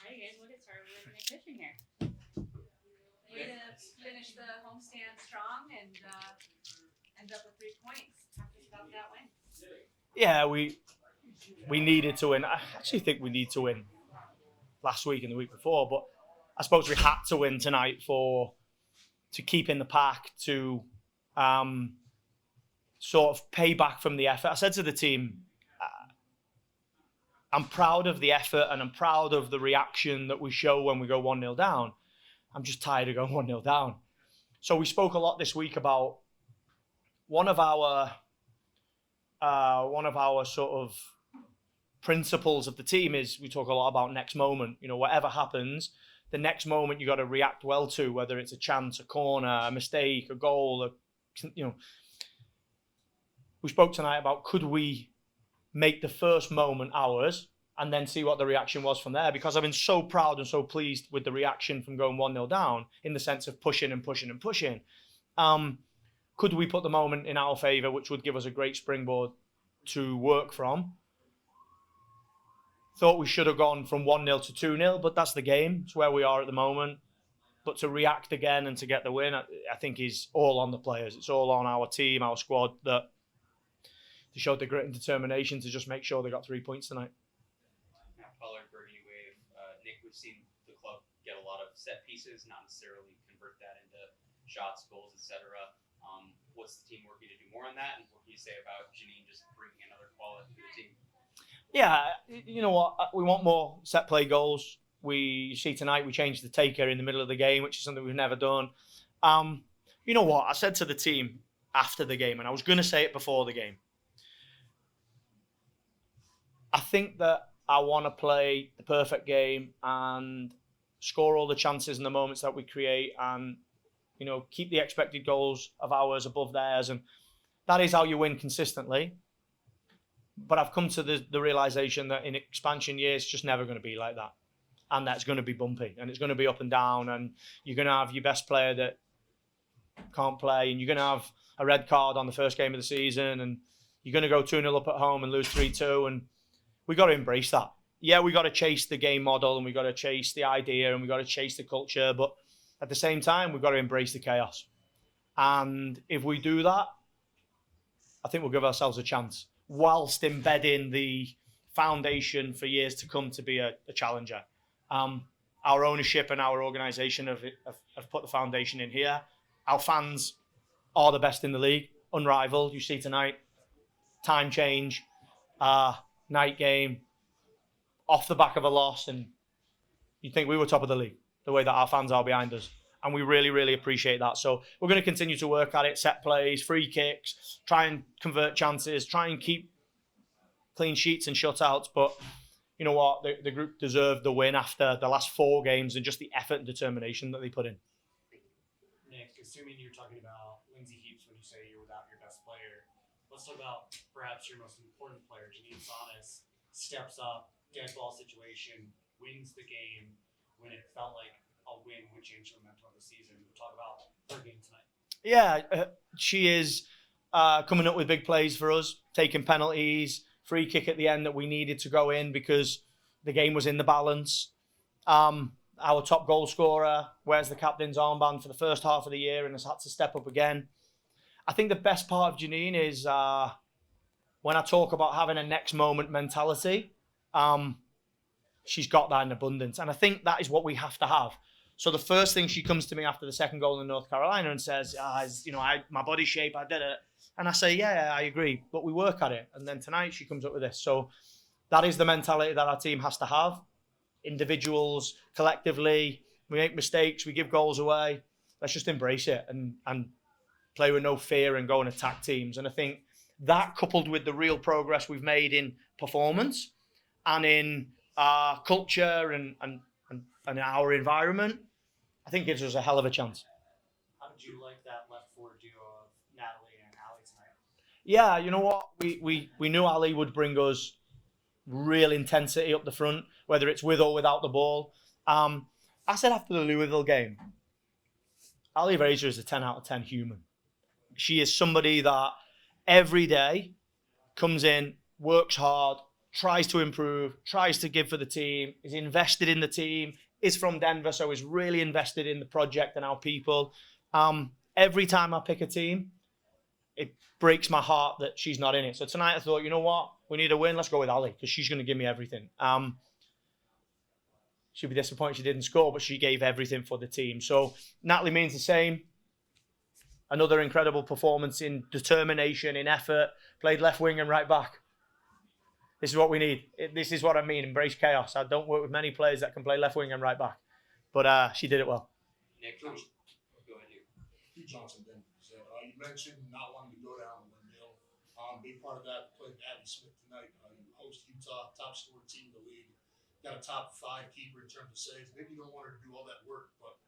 tell you guys what it's hard living in Cushing here. Way to finish the homestand strong and end up with 3 points. Talk to us about that win. Yeah, we needed to win. I actually think we need to win last week and the week before, but I suppose we had to win tonight to keep in the pack, to sort of pay back from the effort. I said to the team, I'm proud of the effort and I'm proud of the reaction that we show when we go 1-0 down. I'm just tired of going 1-0 down. So we spoke a lot this week about one of our sort of principles of the team is we talk a lot about next moment. You know, whatever happens, the next moment you got to react well to, whether it's a chance, a corner, a mistake, a goal. We spoke tonight about could we make the first moment ours and then see what the reaction was from there, because I've been so proud and so pleased with the reaction from going 1-0 down in the sense of pushing and pushing and pushing. Could we put the moment in our favour, which would give us a great springboard to work from? Thought we should have gone from 1-0 to 2-0, but that's the game. It's where we are at the moment. But to react again and to get the win, I think is all on the players. It's all on our team, our squad, that they showed the grit and determination to just make sure they got 3 points tonight. Pollard, Birdie, Wave. Nick, we've seen the club get a lot of set pieces, not necessarily convert that into shots, goals, etc. What's the team working to do more on that? And what can you say about Janine just bringing another quality to the team? Yeah, you know what? We want more set play goals. You see tonight we changed the taker in the middle of the game, which is something we've never done. You know what? I said to the team after the game, and I was going to say it before the game, I think that I want to play the perfect game and score all the chances and the moments that we create and, you know, keep the expected goals of ours above theirs. And that is how you win consistently. But I've come to the realization that in expansion years, it's just never going to be like that. And that's going to be bumpy and it's going to be up and down. And you're going to have your best player that can't play. And you're going to have a red card on the first game of the season. And you're going to go 2-0 up at home and lose 3-2. And we got to embrace that. Yeah, we got to chase the game model and we got to chase the idea and we got to chase the culture. But at the same time, we've got to embrace the chaos. And if we do that, I think we'll give ourselves a chance, whilst embedding the foundation for years to come to be a challenger. Our ownership and our organisation have put the foundation in here. Our fans are the best in the league, unrivaled. You see tonight, time change, night game, off the back of a loss, and you'd think we were top of the league, the way that our fans are behind us. And we really, really appreciate that. So we're going to continue to work at it, set plays, free kicks, try and convert chances, try and keep clean sheets and shutouts. But you know what? The group deserved the win after the last 4 games and just the effort and determination that they put in. Nick, assuming you're talking about Lindsay Heaps when you say you're without your best player, let's talk about perhaps your most important player, Janine Sonis, steps up, dead ball situation, wins the game when it felt like a win would change the momentum of the season. We'll talk about her game tonight. Yeah, she is coming up with big plays for us, taking penalties, free kick at the end that we needed to go in because the game was in the balance. Our top goal scorer wears the captain's armband for the first half of the year and has had to step up again. I think the best part of Janine is when I talk about having a next moment mentality, she's got that in abundance. And I think that is what we have to have. So the first thing she comes to me after the second goal in North Carolina and says, my body shape, I did it. And I say, yeah, I agree, but we work at it. And then tonight she comes up with this. So that is the mentality that our team has to have. Individuals, collectively, we make mistakes, we give goals away. Let's just embrace it and play with no fear and go and attack teams. And I think that, coupled with the real progress we've made in performance and in our culture and our environment, I think gives us a hell of a chance. How did you like that left forward duo of Natalie and Ali tonight? Yeah, you know what? We knew Ali would bring us real intensity up the front, whether it's with or without the ball. I said after the Louisville game, Ali Brazier is a 10 out of 10 human. She is somebody that every day comes in, works hard, tries to improve, tries to give for the team, is invested in the team, is from Denver, so is really invested in the project and our people. Every time I pick a team, it breaks my heart that she's not in it. So tonight I thought, you know what? We need a win. Let's go with Ali because she's going to give me everything. She'll be disappointed she didn't score, but she gave everything for the team. So Natalie means the same. Another incredible performance in determination, in effort. Played left wing and right back. This is what we need. This is what I mean. Embrace chaos. I don't work with many players that can play left wing and right back. But she did it well. Nick, go ahead. Hugh Johnson, then said, you mentioned not wanting to go down 1-0. Big part of that, playing Abby Smith tonight. You host Utah, top scorer team in the league. Got a top 5 keeper in terms of saves. Maybe you don't want her to do all that work, but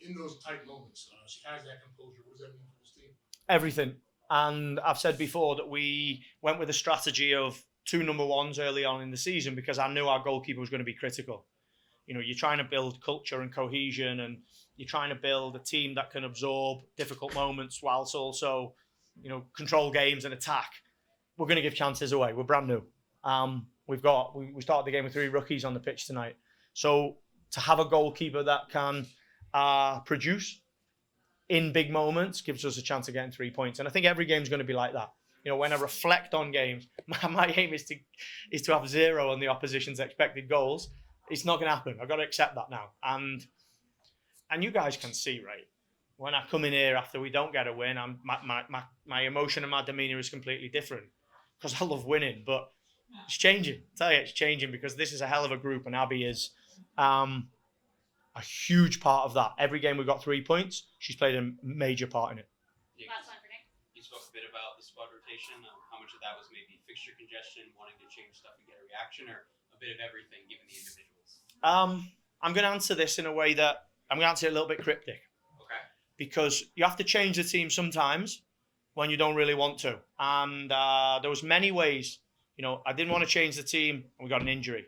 in those tight moments, she has that composure. What does that mean for this team? Everything. And I've said before that we went with a strategy of 2 number ones early on in the season because I knew our goalkeeper was going to be critical. You know, you're trying to build culture and cohesion, and you're trying to build a team that can absorb difficult moments whilst also, you know, control games and attack. We're going to give chances away. We're brand new. We started the game with 3 rookies on the pitch tonight. So to have a goalkeeper that can produce in big moments gives us a chance of getting 3 points. And I think every game's going to be like that. You know, when I reflect on games, my aim is to have 0 on the opposition's expected goals. It's not going to happen. I've got to accept that now. And you guys can see, right? When I come in here after we don't get a win, my emotion and my demeanour is completely different because I love winning. But it's changing. I tell you, it's changing because this is a hell of a group, and Abby is a huge part of that. Every game we got 3 points. She's played a major part in it. Last one for Nick. You spoke a bit about the squad rotation. How much of that was maybe fixture congestion, wanting to change stuff and get a reaction, or a bit of everything given the individuals? I'm going to answer this in a way that I'm going to answer it a little bit cryptic. Okay. Because you have to change the team sometimes when you don't really want to. And there was many ways. You know, I didn't want to change the team and we got an injury.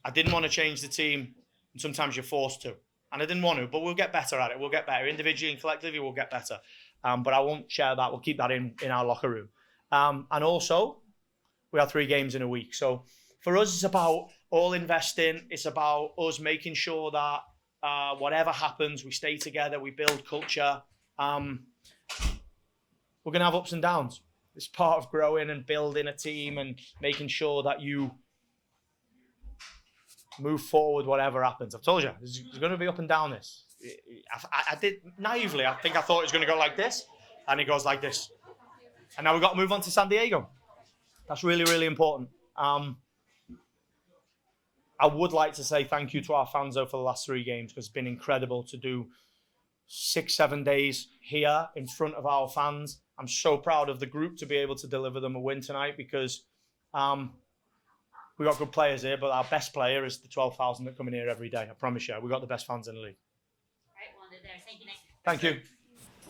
I didn't want to change the team and sometimes you're forced to. And I didn't want to, but we'll get better at it. We'll get better. Individually and collectively, we'll get better. But I won't share that. We'll keep that in our locker room. And also, we have 3 games in a week. So for us, it's about all investing. It's about us making sure that whatever happens, we stay together, we build culture. We're going to have ups and downs. It's part of growing and building a team and making sure that you move forward whatever happens. I've told you, there's going to be up and down this. I did naively, I think I thought it was going to go like this, and it goes like this. And now we've got to move on to San Diego. That's really, really important. I would like to say thank you to our fans though for the last 3 games because it's been incredible to do 6-7 days here in front of our fans. I'm so proud of the group to be able to deliver them a win tonight because we got good players here, but our best player is the 12,000 that come in here every day. I promise you, we got the best fans in the league. All right, we'll end it there. Thank you, Nick. Thank you.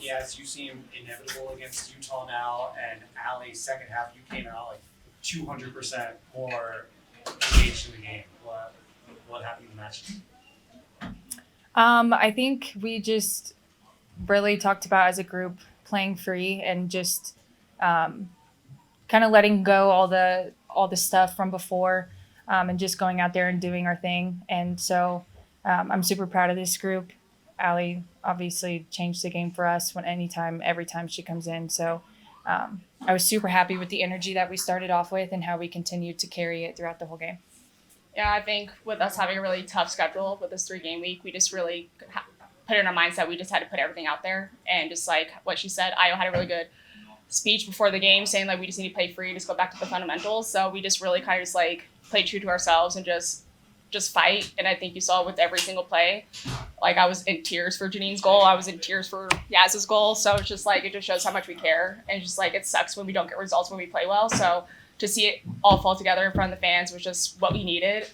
Yes, you seem inevitable against Utah now, and Ali, second half, you came out like 200% more engaged in the game. What happened in the match? I think we just really talked about as a group playing free and just kind of letting go all the stuff from before and just going out there and doing our thing. And so I'm super proud of this group. Ali obviously changed the game for us every time she comes in. So I was super happy with the energy that we started off with and how we continued to carry it throughout the whole game. Yeah, I think with us having a really tough schedule with this 3-game week, we just really put in our mindset we just had to put everything out there. And just like what she said, Io had a really good speech before the game saying like we just need to play free, just go back to the fundamentals. So we just really kind of just like played true to ourselves and just fight. And I think you saw with every single play, like I was in tears for Janine's goal. I was in tears for Yaz's goal. So it's just like, it just shows how much we care. And just like, it sucks when we don't get results when we play well. So to see it all fall together in front of the fans was just what we needed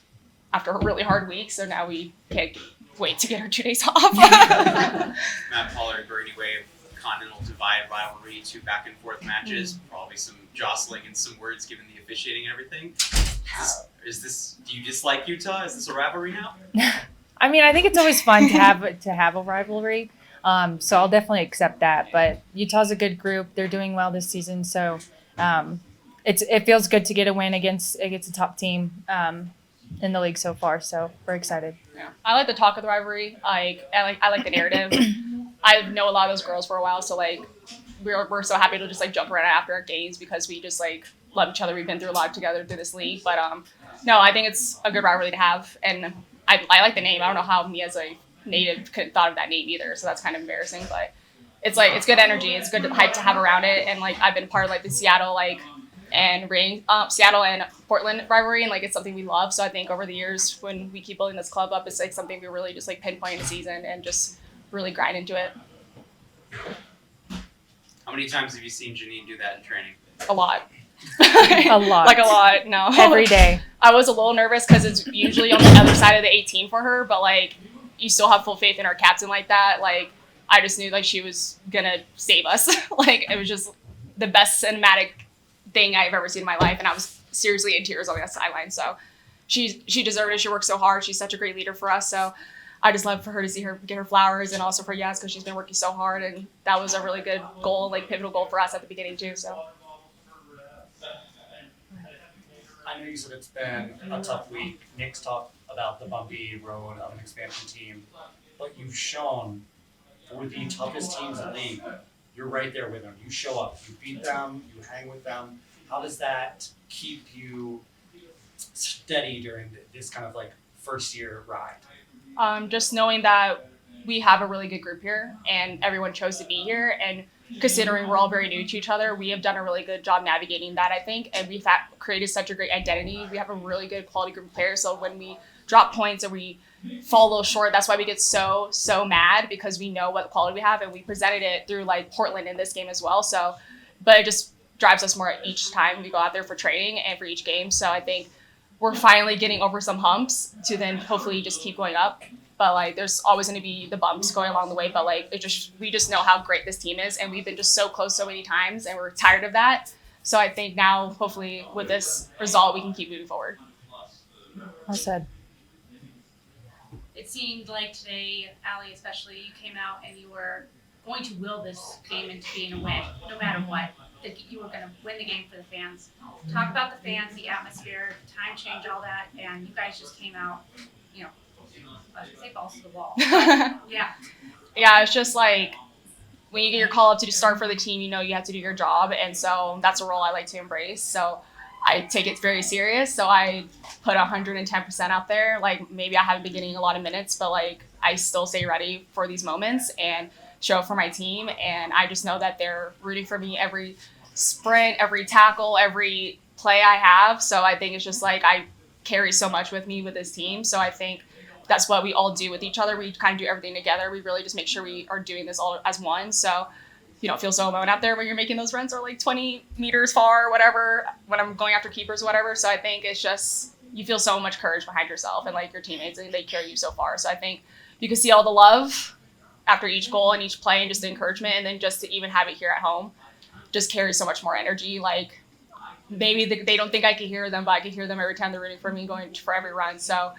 after a really hard week. So now we can't wait to get our 2 days off. Matt Pollard, Birdie Wave, Continental Divide rivalry, 2 back and forth matches, probably some jostling and some words given the officiating and everything. Do you dislike Utah? Is this a rivalry now? I mean, I think it's always fun to have a rivalry. So I'll definitely accept that. But Utah's a good group. They're doing well this season. So it feels good to get a win against a top team in the league so far. So we're excited. Yeah. I like the talk of the rivalry. I like the narrative. I know a lot of those girls for a while, so like we're so happy to just like jump around after our games because we just like love each other. We've been through a lot together through this league, but no, I think it's a good rivalry to have, and I like the name. I don't know how me as a native could have thought of that name either, so that's kind of embarrassing, but it's like it's good energy. It's good hype to have around it, and like I've been part of like the Seattle Seattle and Portland rivalry, and like it's something we love. So I think over the years when we keep building this club up, it's like something we really just like pinpoint in the season and just really grind into it. How many times have you seen Janine do that in training? A lot. A lot. Like a lot. No. Every day. I was a little nervous because it's usually on the other side of the 18 for her, but like you still have full faith in our captain like that. Like I just knew like she was gonna save us. Like it was just the best cinematic thing I've ever seen in my life, and I was seriously in tears on that sideline. So she deserved it. She worked so hard. She's such a great leader for us. So I just love for her to see her get her flowers, and also for Yaz because she's been working so hard, and that was a really good goal, like pivotal goal for us at the beginning too. So I know you said it's been a tough week. Nick's talked about the bumpy road of an expansion team, but you've shown for the toughest teams in the league, you're right there with them. You show up, you beat them, you hang with them. How does that keep you steady during this kind of like first year ride? Just knowing that we have a really good group here and everyone chose to be here, and considering we're all very new to each other, we have done a really good job navigating that, I think, and we've created such a great identity. We have a really good quality group of players, so when we drop points and we fall a little short, that's why we get so mad, because we know what quality we have, and we presented it through like Portland in this game as well. So, but it just drives us more each time we go out there for training and for each game. So I think we're finally getting over some humps to then hopefully just keep going up. But like there's always going to be the bumps going along the way, but like we just know how great this team is, and we've been just so close so many times, and we're tired of that. So I think now hopefully with this result we can keep moving forward. Well said. It seemed like today, Allie especially, you came out and you were going to will this game into being a win, no matter what. That you were going to win the game for the fans. Talk about the fans, the atmosphere, the time change, all that, and you guys just came out, you know, I was going to say balls to the wall. Yeah. Yeah, it's just like when you get your call up to start for the team, you know you have to do your job, and so that's a role I like to embrace. So I take it very serious. So I put 110% out there. Like maybe I haven't been getting a lot of minutes, but like I still stay ready for these moments and show up for my team. And I just know that they're rooting for me every sprint, every tackle, every play I have. So I think it's just like I carry so much with me with this team. So I think that's what we all do with each other. We kind of do everything together. We really just make sure we are doing this all as one. So you don't feel so alone out there when you're making those runs or like 20 meters far or whatever, when I'm going after keepers or whatever. So I think it's just, you feel so much courage behind yourself and like your teammates, and they carry you so far. So I think you can see all the love after each goal and each play and just the encouragement. And then just to even have it here at home just carries so much more energy. Like maybe they don't think I can hear them, but I can hear them every time they're rooting for me going for every run. So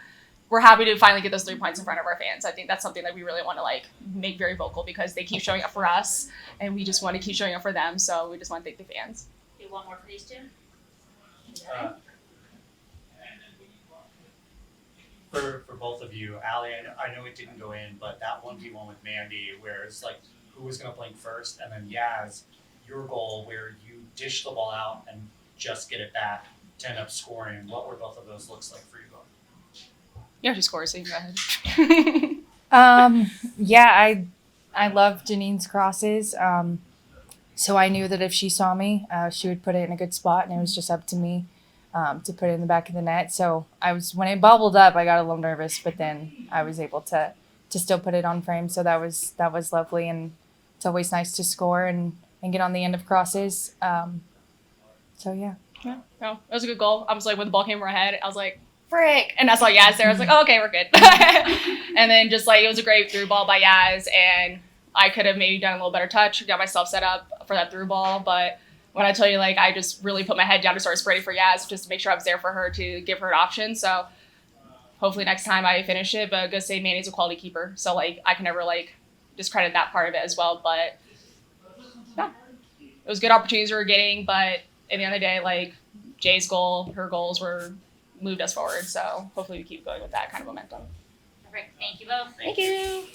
we're happy to finally get those 3 points in front of our fans. I think that's something that we really want to like make very vocal, because they keep showing up for us and we just want to keep showing up for them. So we just want to thank the fans. Do one more for these two. For both of you, Allie, I know it didn't go in, but that 1v1 with Mandy, where it's like who was going to blink first, and then Yaz, your goal where you dish the ball out and just get it back to end up scoring. What were both of those looks like for you both? You have to score, so you go ahead. Yeah, I love Janine's crosses. So I knew that if she saw me, she would put it in a good spot, and it was just up to me to put it in the back of the net. So when it bubbled up, I got a little nervous, but then I was able to still put it on frame. So that was lovely, and it's always nice to score and get on the end of crosses. So yeah. Yeah, no, it was a good goal. I was like, when the ball came over my head, I was like, frick. And I saw Yaz there. I was like, oh, okay, we're good. And then just like, it was a great through ball by Yaz, and I could have maybe done a little better touch, got myself set up for that through ball. But when I tell you, like, I just really put my head down to start spreading for Yaz just to make sure I was there for her to give her an option. So hopefully next time I finish it, but good say Manny's a quality keeper. So like, I can never like discredit that part of it as well. But yeah, it was good opportunities we were getting, but at the end of the day, like Jay's goal, her goals were moved us forward. So hopefully we keep going with that kind of momentum. Perfect. Thank you both. Thank you.